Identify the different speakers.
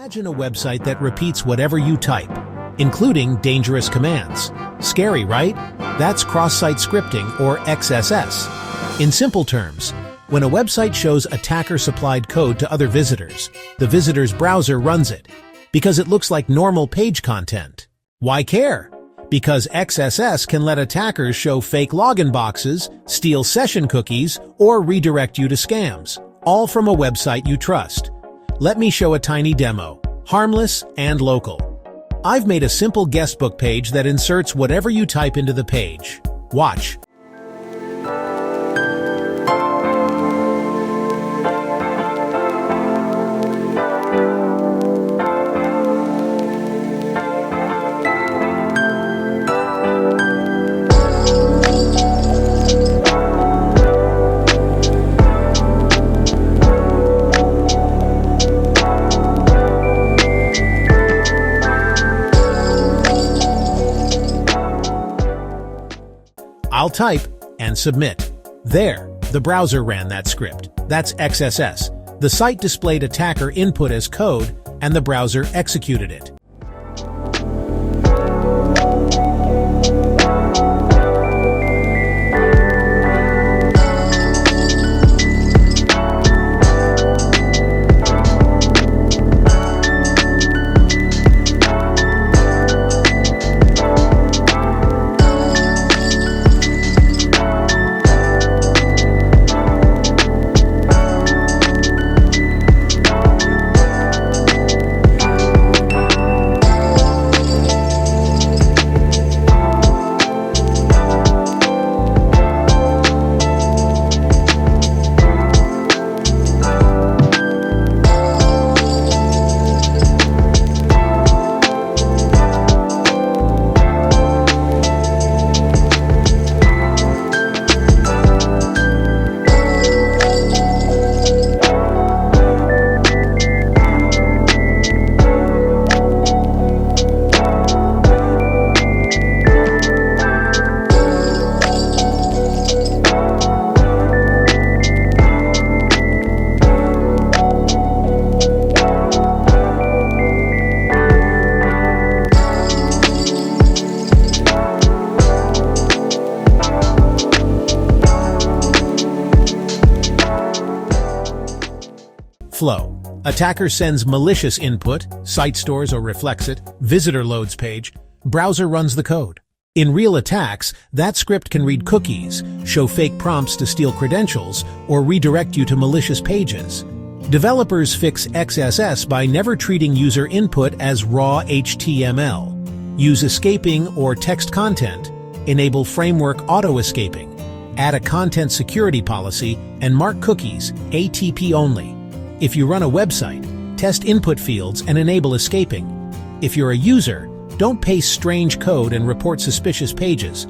Speaker 1: Imagine a website that repeats whatever you type, including dangerous commands. Scary, right? That's cross-site scripting, or XSS. In simple terms, when a website shows attacker-supplied code to other visitors, the visitor's browser runs it, because it looks like normal page content. Why care? Because XSS can let attackers show fake login boxes, steal session cookies, or redirect you to scams, all from a website you trust. Let me show a tiny demo, harmless and local. I've made a simple guestbook page that inserts whatever you type into the page. Watch. I'll type and submit. There, the browser ran that script. That's XSS. The site displayed attacker input as code, and the browser executed it. Flow. Attacker sends malicious input, site stores or reflects it, visitor loads page, browser runs the code. In real attacks, that script can read cookies, show fake prompts to steal credentials, or redirect you to malicious pages. Developers fix XSS by never treating user input as raw HTML. Use escaping or text content, enable framework auto-escaping, add a content security policy, and mark cookies ATP only. If you run a website, test input fields and enable escaping. If you're a user, don't paste strange code and report suspicious pages.